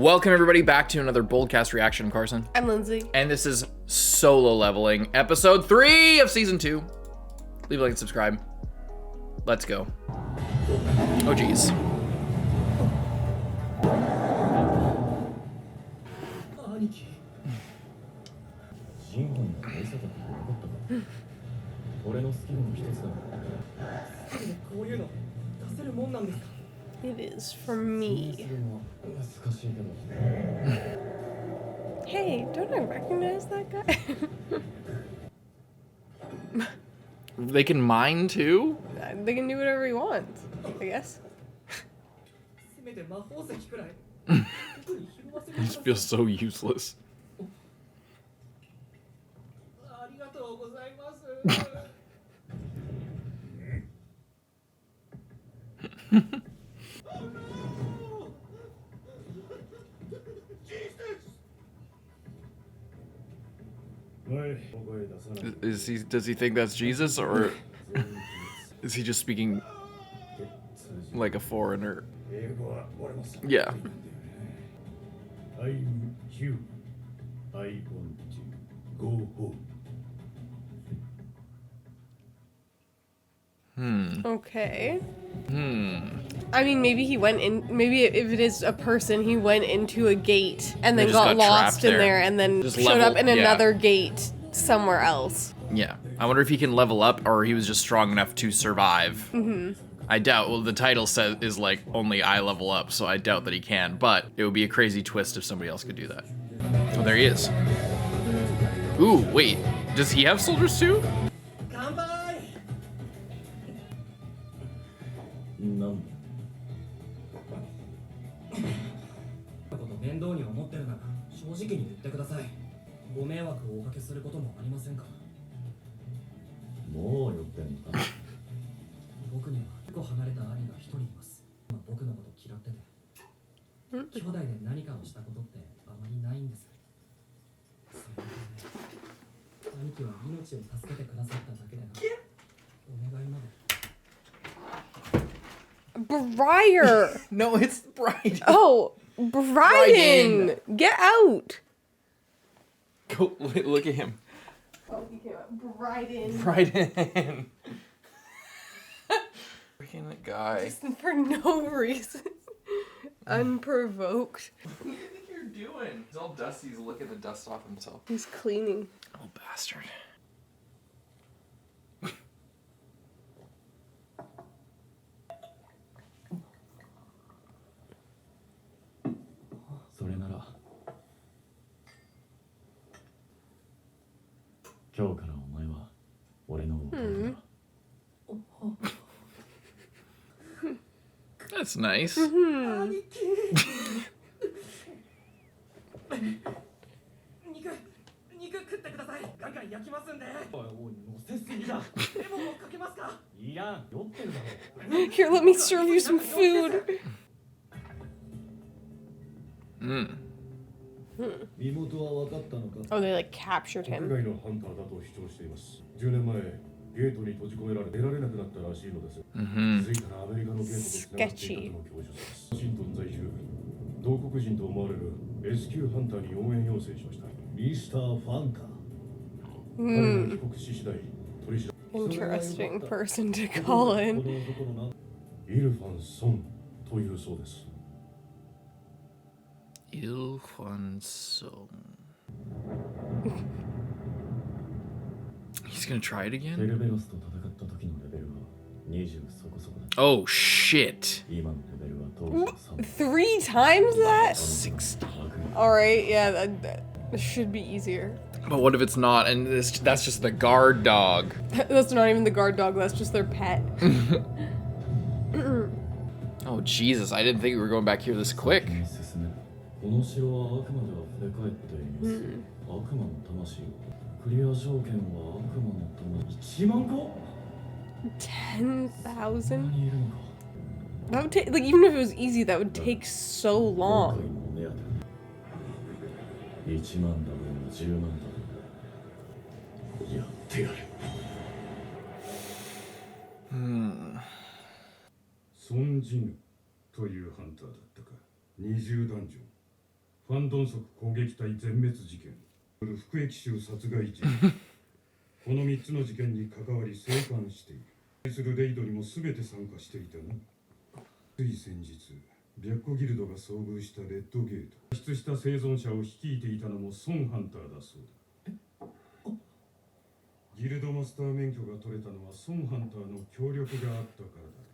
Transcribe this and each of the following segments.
Welcome everybody back to another BOLDcast reaction. I'm Carson. I'm Lindsay. And this is Solo Leveling, episode 3 of season 2. Leave a like and subscribe. Let's go. Oh geez. It is for me. Hey, don't I recognize that guy? They can mine too? They can do whatever he wants, I guess. This feels so useless. Does he think that's Jesus, or is he just speaking like a foreigner? Yeah. I'm you. I want to go home. Okay. I mean, maybe he went in. Maybe if it is a person, he went into a gate and then got lost in there and then just showed up in another gate somewhere else. Yeah. I wonder if he can level up, or he was just strong enough to survive. I doubt. Well, the title is like only I level up, so I doubt that he can. But it would be a crazy twist if somebody else could do that. Oh, there he is. Ooh, wait. Does he have soldiers too? Briar! No, it's Bride. Oh, Bryden! Get out! Go look at him. Oh, he came out. Bryden. Bryden. Freaking that guy. Just for no reason. Unprovoked. What do you think you're doing? He's all dusty. He's licking the dust off himself. He's cleaning. Oh, bastard. That's nice. Here, let me serve you some food. Oh, they like captured him. Sketchy. Interesting person to call in. Ilhwan Song. He's gonna try it again? Oh shit. 3 times that? 60. Alright, yeah, that should be easier. But what if it's not, and that's just the guard dog? That's not even the guard dog, that's just their pet. Oh Jesus, I didn't think we were going back here this quick. 10,000? That would take, like, even if it was easy, that would take so long. ファンドン族攻撃隊全滅事件、副役囚殺害事件この3つの事件に関わり生還している。対するレイドにも全て参加していたな。つい先日白虎ギルドが遭遇したレッドゲート、脱出した生存者を率いていたのもソンハンターだそうだ。ギルドマスター免許が取れたのはソンハンターの協力があったからだ。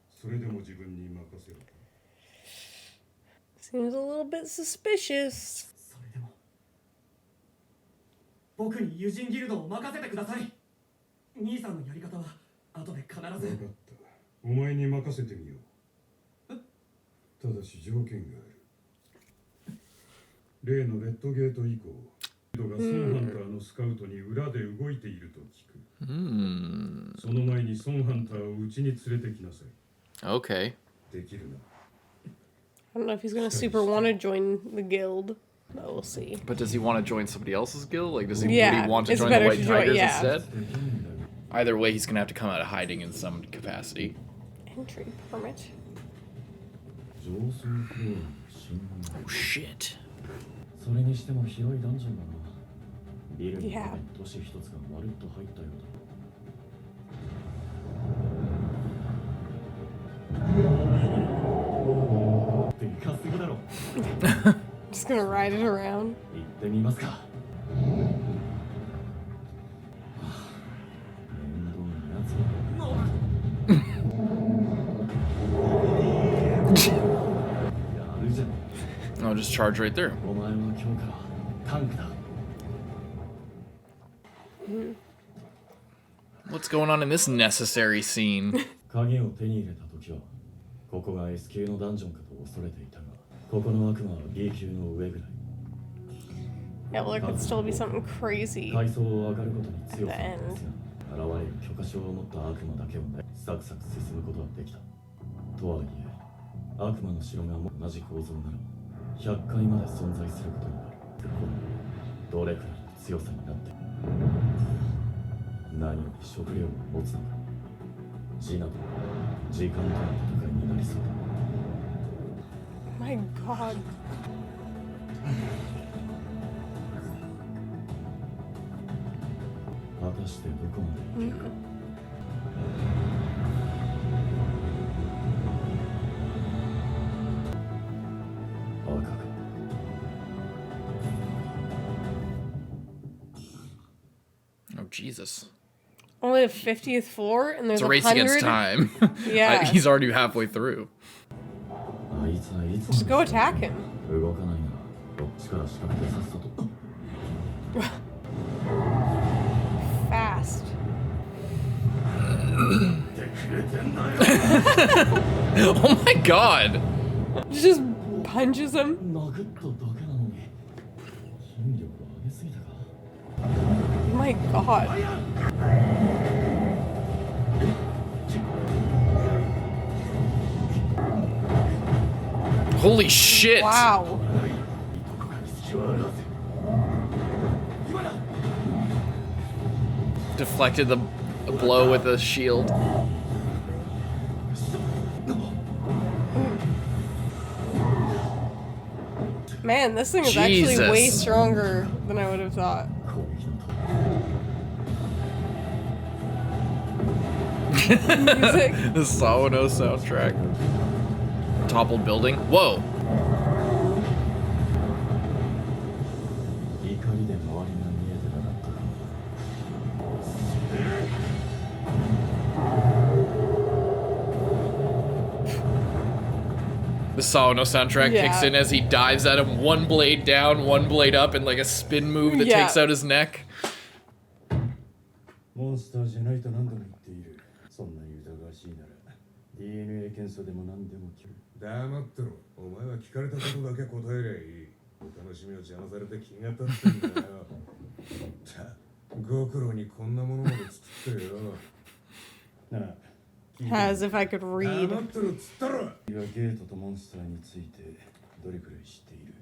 それでも自分に任せろ。 Seems a little bit suspicious. それでも僕にユジンギルドを任せてください。兄さんのやり方は後で必ず。分かった。お前に任せてみよう。ただし条件がある。例のレッドゲート以降、ギルドがソンハンターのスカウトに裏で動いていると聞く。その前にソンハンターをうちに連れてきなさい。 Okay. できるな。 I don't know if he's gonna super want to join the guild, but we'll see. But does he want to join somebody else's guild? Like, would Yeah, he want to it's join the better White to join- Tigers yeah. instead? Either way, he's gonna have to come out of hiding in some capacity. Entry permit. Oh shit. それにしても広いダンジョンだな。ビルに Yeah. 都市一つがまるっと入ったようだ。 でかすぎだろ。 Just gonna ride it around. 行ってみますか。面倒なやつだ。やるじゃん。 I'll just charge right through. お前は今日からタンクだ。 What's going on in this necessary scene? 鍵を手に入れた時はここが S 級のダンジョンかと恐れていたが、ここの悪魔は B 級の上ぐらい。 Yeah, well, there could still be something crazy. 階層を上がることに強さを At the 持つが、現れる許可証を持った悪魔だけをね、サクサク進むことができた。とはいえ、悪魔の城がも同じ構造なら100階まで存在することになる。どれくらいの強さになっている。何より食料を持つのか。ジナと時間との戦いになりそうだ。 My God. 果たしてどこまで行けるか。赤か。 Oh Jesus. Only the 50th floor, and there's It's a race 100. against time. Yeah. He's already halfway through. あいつはいつ Just go attack him. 動かないならこっちから仕掛けてさっさと。 Fast. Oh my God. Just punches him. 殴っただけなのに筋力を上げすぎたか。 Oh my God. Holy shit. Wow. Deflected the blow with a shield. Man, this thing is actually way Jesus. stronger than I would have thought. 攻撃の Music. The Sawano soundtrack. Toppled building. Whoa. 怒りで周りが見えてなかったか。 The Sawano soundtrack Yeah. kicks in as he dives at him, one blade down, one blade up, and like a spin move that Yeah. takes out his neck. モンスターじゃないと何度も言っている。そんなに疑わしいなら DNA 検査でも何でも聞く。黙ってろ。お前は聞かれたことだけ答えりゃいい。お楽しみを邪魔されて気が立ってんだよ。ご苦労にこんなものまで作ってよ。なあ。 As if I could read. 黙ってろっつったろ。ゲートとモンスターについてどれくらい知っている？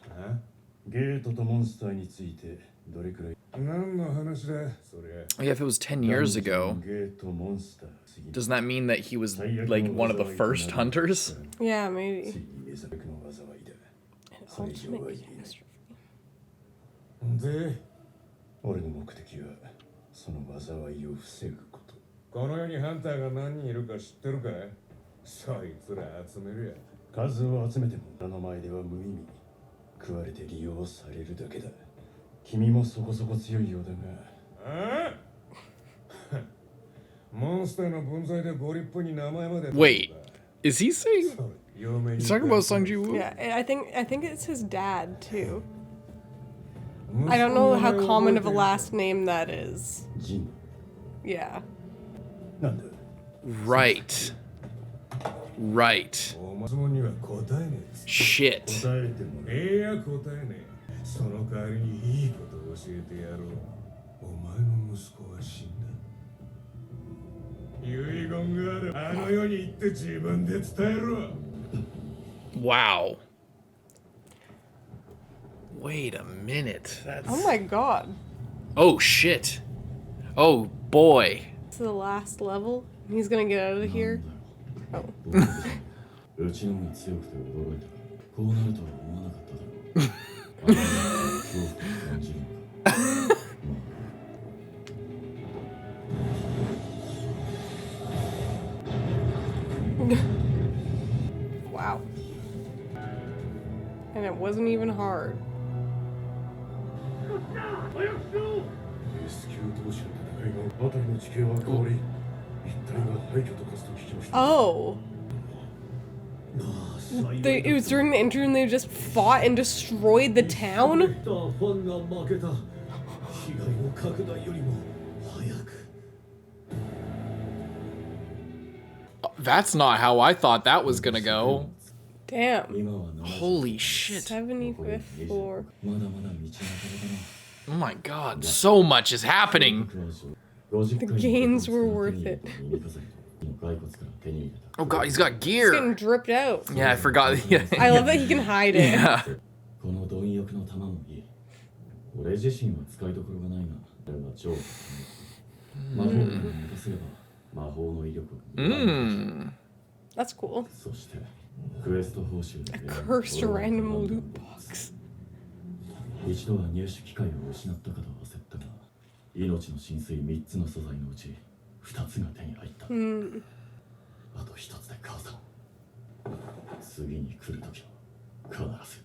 あ？ゲートとモンスターについてどれくらい？何の話だそれ？ Yeah, if it was 10 years ago, ゲートモンスター。 doesn't that mean that he was like one of the first hunters? Yeah, maybe. Ultimate catastrophe. で俺の目的はその災いを防ぐこと。この世にハンターが何人いるか知ってるかい？そいつら集めるや。数を集めても俺の前では無意味。食われて利用されるだけだ。君もそこそこ強いようだが。ああモンスターの分際でご立派に名前まで。 Wait, is he saying? He's talking about Sung Ji-woo? Yeah, I think it's his dad too. I don't know how common of a last name that is. Yeah. Right. Right. Shit. その代わりにいいことを教えてやろう。お前の息子は死んだ。遺言がある。あの世に行って自分で伝えろ。Wow. Wait a minute. That's... Oh my god. Oh shit. Oh boy. This is the last level. He's gonna get out of here. Oh. うちのが強くて驚いた。こうなるとは思わなかっただろう。あの恐怖を感じるのか。Wow. And it wasn't even hard. Oh. It was during the interview and they just fought and destroyed the town? That's not how I thought that was gonna go. Damn. Holy shit. 74. Oh my god, so much is happening. The gains were worth it. Oh god, he's got It's gear. getting dripped out. Yeah, I forgot. I love that he can hide it. Yeah. この貪欲の玉もいい。俺自身は使いどころがないが、だがジョー魔法を持たせれば魔法の威力を。That's cool. そしてクエスト報酬で A cursed random loot box. 一度は入手機会を失ったかと焦ったが、命の浸水3つの素材のうち2つが手に入った。あと1つで母さん。次に来るときは必ず。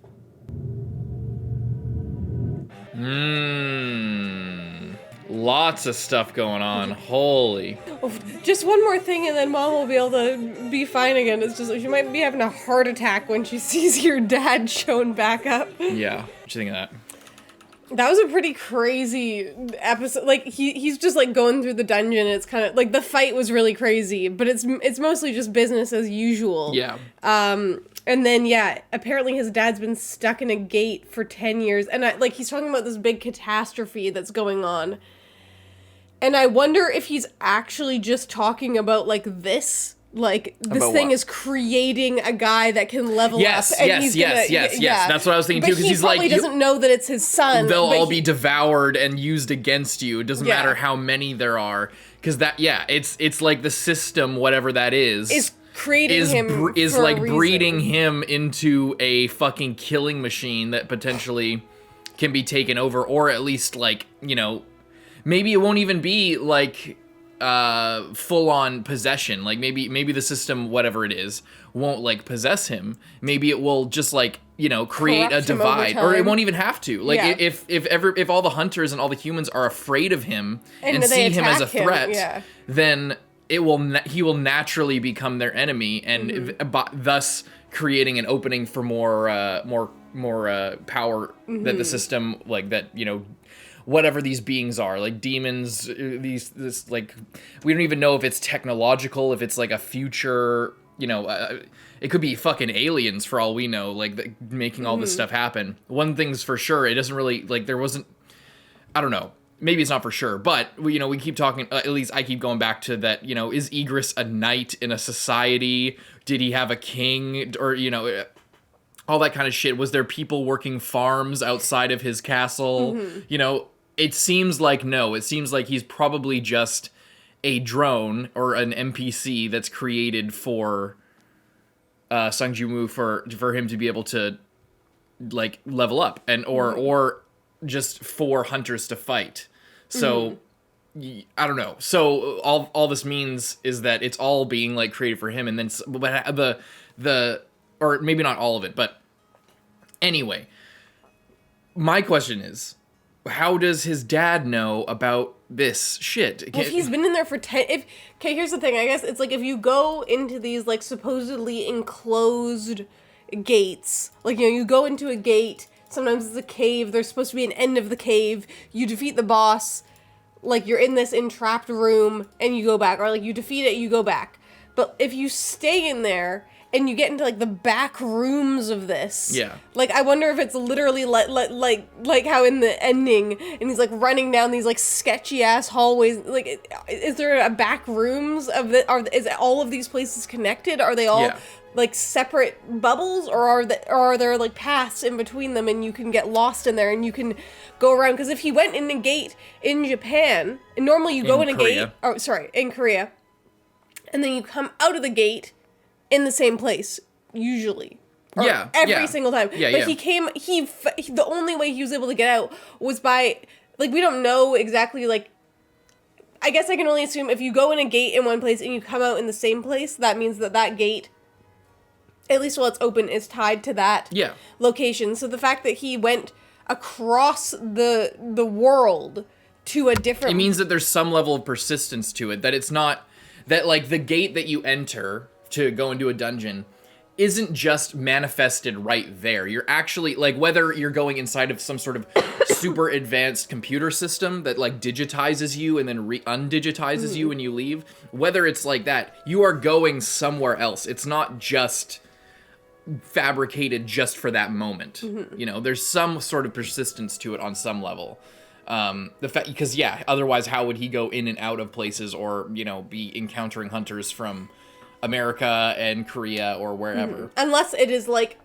Lots of stuff going on. Holy. Oh, just one more thing and then Mom will be able to be fine again. It's just she might be having a heart attack when she sees your dad shown back up. Yeah. What you think of that? That was a pretty crazy episode. Like he's just like going through the dungeon. It's kind of like the fight was really crazy, but it's mostly just business as usual. Yeah. And then yeah, apparently his dad's been stuck in a gate for 10 years, and he's talking about this big catastrophe that's going on. And I wonder if he's actually just talking about like this. Like this about thing what? is creating a guy that can level Yes, up. And yes, he's yes, gonna, yes, yes. That's what I was thinking but too. Because he's like, he probably doesn't know that it's his son. They'll but all be devoured and used against you. It doesn't matter how many there are, because it's like the system, whatever that is creating him is for like a reason. breeding him into a fucking killing machine that potentially can be taken over, or at least like maybe it won't even be like full-on possession. Like maybe the system, whatever it is, won't like possess him. Maybe it will just like create a divide, or it won't even have to. Like if all the hunters and all the humans are afraid of him and see him as a threat, then he will naturally become their enemy, and thus creating an opening for more power that the system whatever these beings are, like demons, this like, we don't even know if it's technological, if it's like a future, it could be fucking aliens for all we know, like making all this stuff happen. One thing's for sure, it doesn't really, like there wasn't, I don't know, maybe it's not for sure, but we keep talking, at least I keep going back to that, is Igris a knight in a society? Did he have a king? Or, all that kind of shit. Was there people working farms outside of his castle? It seems like no. It seems like he's probably just a drone or an NPC that's created for Sung Ji-woo for him to be able to like level up and or just for hunters to fight. So I don't know. So all this means is that it's all being like created for him, and then but the or maybe not all of it, but anyway, my question is, how does his dad know about this shit? Well, if he's been in there for 10... Okay, here's the thing. I guess it's like if you go into these, like, supposedly enclosed gates, like, you know, you go into a gate, sometimes it's a cave, there's supposed to be an end of the cave, you defeat the boss, like, you're in this entrapped room, and you go back, or, like, you defeat it, you go back. But if you stay in there... and you get into, like, the back rooms of this. Yeah. Like, I wonder if it's literally like how in the ending, and he's, like, running down these, like, sketchy-ass hallways. Like, is there a back rooms of the... is all of these places connected? Are they all, like, separate bubbles? Or are there, like, paths in between them, and you can get lost in there, and you can go around? Because if he went in a gate in Japan, and normally you go in a gate... Oh, sorry, in Korea. And then you come out of the gate... in the same place, usually. Every single time. But the only way he was able to get out was by, like, we don't know exactly, like, I guess I can only assume if you go in a gate in one place and you come out in the same place, that means that gate, at least while it's open, is tied to that location. So the fact that he went across the world to a different... It means that there's some level of persistence to it, that it's not, that, like, the gate that you enter... to go into a dungeon isn't just manifested right there. You're actually, like, whether you're going inside of some sort of super advanced computer system that, like, digitizes you and then undigitizes you when you leave, whether it's like that, you are going somewhere else. It's not just fabricated just for that moment. You know, there's some sort of persistence to it on some level. The fact, because otherwise how would he go in and out of places, or, you know, be encountering hunters from America and Korea or wherever. Unless it is like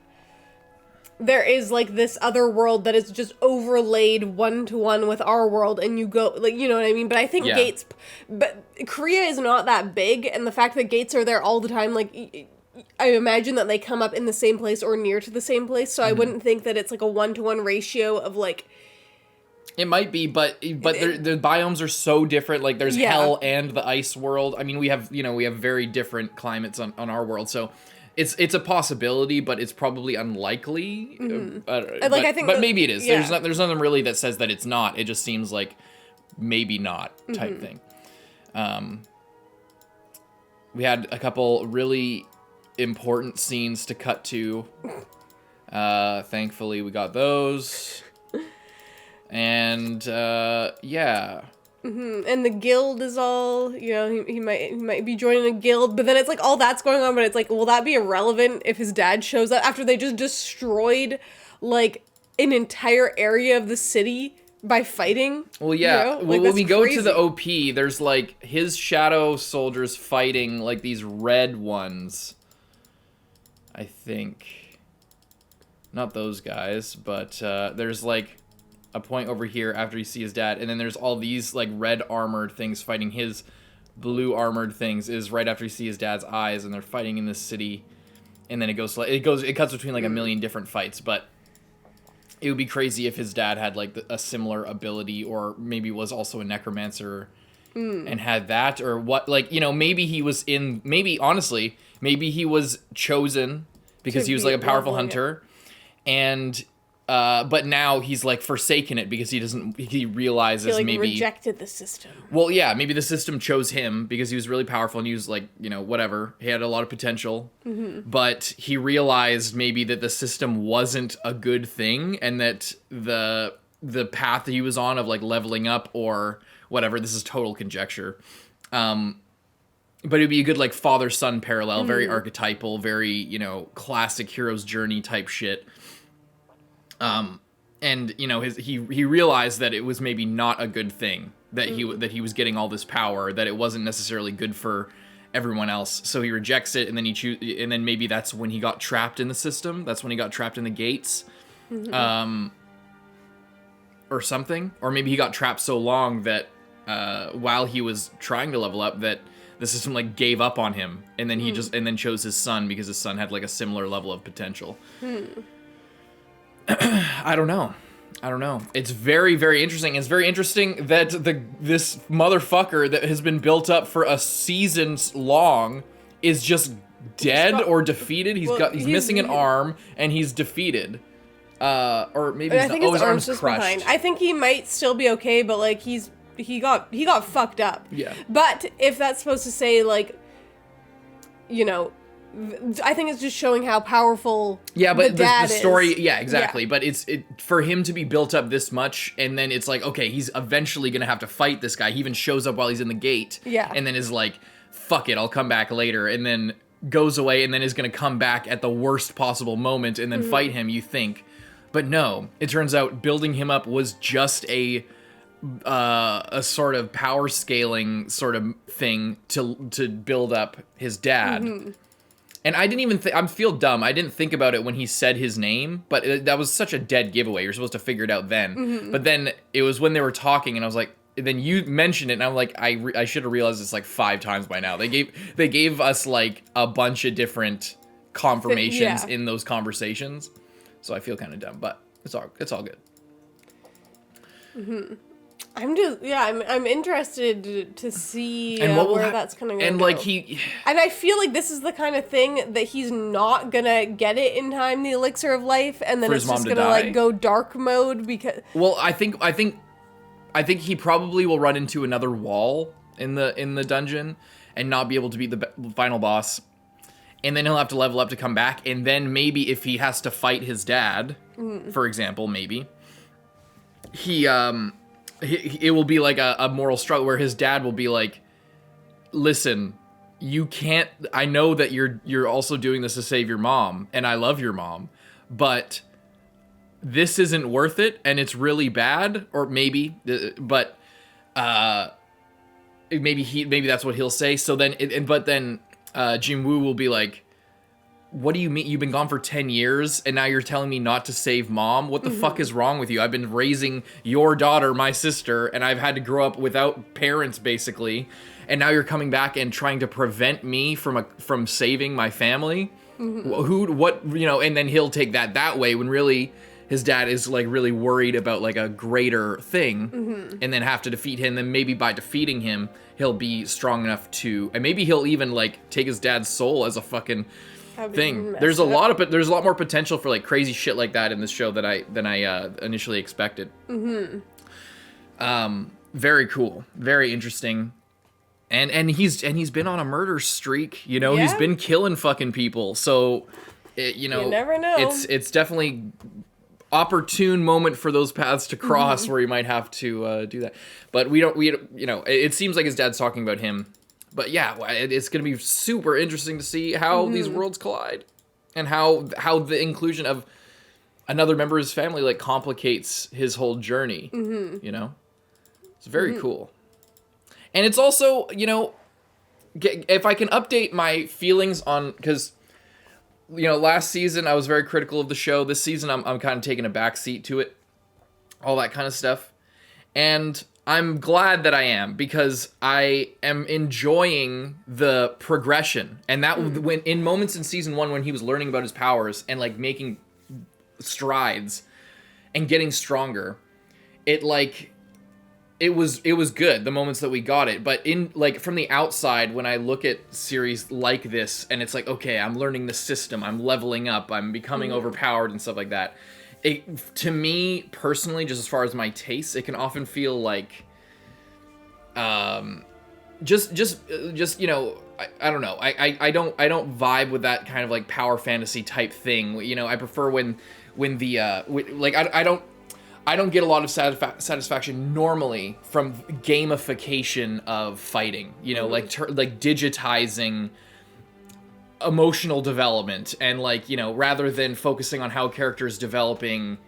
there is like this other world that is just overlaid one-to-one with our world, and you go, like, you know what I mean? But I think gates, but Korea is not that big, and the fact that gates are there all the time, like, I imagine that they come up in the same place or near to the same place, so I wouldn't think that it's like a one-to-one ratio of, like... It might be, but the biomes are so different. Like, there's hell and the ice world. I mean, we have very different climates on our world, so it's a possibility, but it's probably unlikely. I think, but maybe it is. Yeah. There's nothing really that says that it's not. It just seems like maybe not type thing. We had a couple really important scenes to cut to. Thankfully, we got those. And, yeah. And the guild is all, you know, he might be joining a guild, but then it's like all that's going on, but it's like, will that be irrelevant if his dad shows up after they just destroyed, like, an entire area of the city by fighting? Well, yeah. You know? Like, when we go crazy. to the OP, there's, like, his shadow soldiers fighting, like, these red ones. I think. Not those guys, but, there's, like... a point over here after you see his dad, and then there's all these, like, red armored things fighting his blue armored things is right after you see his dad's eyes, and they're fighting in this city, and then it cuts between, like, a million different fights. But it would be crazy if his dad had, like, a similar ability, or maybe was also a necromancer and had that, or what, like, you know, maybe he was honestly he was chosen because he was, like, a powerful hunter, and but now he's, like, forsaken it because he realizes he, like, maybe rejected the system. Well, yeah, maybe the system chose him because he was really powerful and he was, like, you know, whatever. He had a lot of potential. But he realized maybe that the system wasn't a good thing, and that the path that he was on of, like, leveling up or whatever, this is total conjecture. But it'd be a good, like, father-son parallel, very archetypal, very, you know, classic hero's journey type shit. And, you know, he realized that it was maybe not a good thing, that he was getting all this power, that it wasn't necessarily good for everyone else. So he rejects it, and then and then maybe that's when he got trapped in the system. That's when he got trapped in the gates, or something. Or maybe he got trapped so long that while he was trying to level up, that the system, like, gave up on him, and then he and then chose his son because his son had, like, a similar level of potential. I don't know. It's very, very interesting. It's very interesting that this motherfucker that has been built up for a season long is just dead or defeated. He's missing an arm and he's defeated. Or maybe I think his arm's just crushed. behind. I think he might still be okay, but like he got fucked up. Yeah. But if that's supposed to say like, you know, I think it's just showing how powerful but the story is. yeah, exactly. Yeah. But it's for him to be built up this much, and then it's like, okay, he's eventually gonna have to fight this guy. He even shows up while he's in the gate. Yeah. And then is like, fuck it, I'll come back later, and then goes away, and then is gonna come back at the worst possible moment and then fight him, you think. But no, it turns out building him up was just a sort of power scaling sort of thing to build up his dad. And I didn't even I feel dumb. I didn't think about it when he said his name, but that was such a dead giveaway. You're supposed to figure it out then. But then it was when they were talking, and I was like, then you mentioned it, and I'm like, I should have realized this like 5 times by now. They gave us like a bunch of different confirmations in those conversations, so I feel kind of dumb, but it's all good. I'm interested to see And where that's gonna go. And like and I feel like this is the kind of thing that he's not gonna get it in time, the elixir of life, and then For it's his mom just to gonna die? like go dark mode because. Well, I think he probably will run into another wall in the dungeon and not be able to beat the final boss, and then he'll have to level up to come back, and then maybe if he has to fight his dad, for example, maybe it will be like a moral struggle where his dad will be like, listen, you can't, I know that you're also doing this to save your mom, and I love your mom, but this isn't worth it, and it's really bad, or maybe, but maybe that's what he'll say. So then, but then jiwoo will be like, what do you mean? You've been gone for 10 years, and now you're telling me not to save mom? What the fuck is wrong with you? I've been raising your daughter, my sister, and I've had to grow up without parents, basically, and now you're coming back and trying to prevent me from saving my family? What, you know, and then he'll take that way when really his dad is like really worried about like a greater thing, and then have to defeat him. Then maybe by defeating him, he'll be strong enough to, and maybe he'll even like take his dad's soul as a fucking thing. There's a lot more potential for like crazy shit like that in this show than I initially expected. Very cool, very interesting, and he's been on a murder streak. You know, he's been killing fucking people. So, you never know. It's definitely opportune moment for those paths to cross where you might have to do that. But we it seems like his dad's talking about him. But yeah, it's going to be super interesting to see how these worlds collide, and how the inclusion of another member of his family like complicates his whole journey. You know, it's very cool. And it's also, you know, if I can update my feelings on, because, you know, last season I was very critical of the show. This season I'm kind of taking a back seat to it, all that kind of stuff, and I'm glad that I am, because I am enjoying the progression. And that when in moments in season 1 when he was learning about his powers and like making strides and getting stronger, it was good, the moments that we got it. But in like from the outside, when I look at series like this and it's like, okay, I'm learning the system, I'm leveling up, I'm becoming overpowered and stuff like that. To me personally, just as far as my tastes, it can often feel like, just you know, I don't know. I don't vibe with that kind of like power fantasy type thing. You know, I prefer when the like I don't get a lot of satisfaction normally from gamification of fighting. You know, like digitizing emotional development, and like, you know, rather than focusing on how characters developing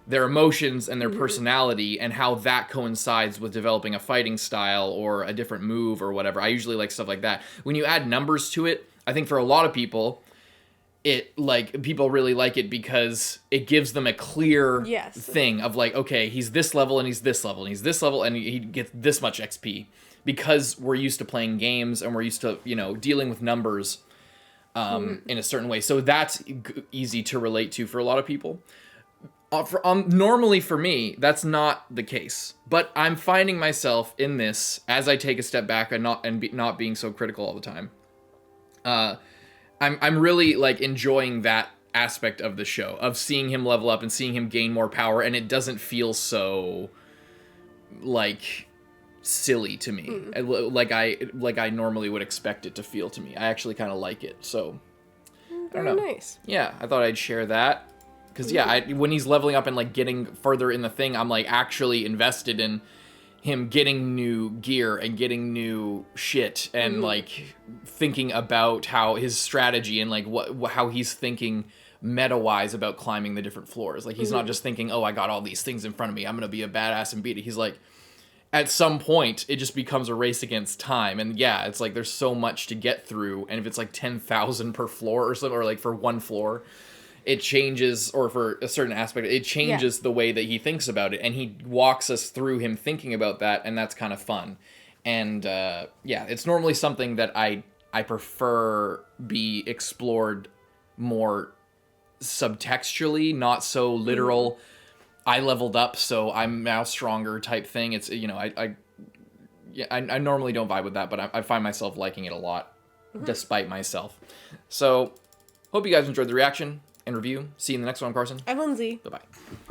their emotions and their personality and how that coincides with developing a fighting style or a different move or whatever. I usually like stuff like that. When you add numbers to it, I think for a lot of people, people really like it because it gives them a clear thing of like, okay, he's this level and he's this level and he's this level and he gets this much XP, because we're used to playing games and we're used to, you know, dealing with numbers in a certain way. So that's easy to relate to for a lot of people. Normally for me, that's not the case. But I'm finding myself in this as I take a step back and not being so critical all the time. I'm really like enjoying that aspect of the show, of seeing him level up and seeing him gain more power, and it doesn't feel so like silly to me, like I normally would expect it to feel to me. I actually kind of like it, so I don't know. Nice. Yeah, I thought I'd share that. Because, when he's leveling up and, like, getting further in the thing, I'm, like, actually invested in him getting new gear and getting new shit and, like, thinking about how his strategy and, like, how he's thinking meta-wise about climbing the different floors. Like, he's not just thinking, oh, I got all these things in front of me, I'm gonna be a badass and beat it. He's, like, at some point, it just becomes a race against time. And, yeah, it's, like, there's so much to get through. And if it's, like, 10,000 per floor or something, or, like, for one floor, it changes, or for a certain aspect, it changes the way that he thinks about it, and he walks us through him thinking about that, and that's kind of fun. And it's normally something that I prefer be explored more subtextually, not so literal. I leveled up, so I'm now stronger type thing. It's, you know, I normally don't vibe with that, but I find myself liking it a lot, despite myself. So, hope you guys enjoyed the reaction and review. See you in the next one, Carson. I'm Lindsay. Bye-bye.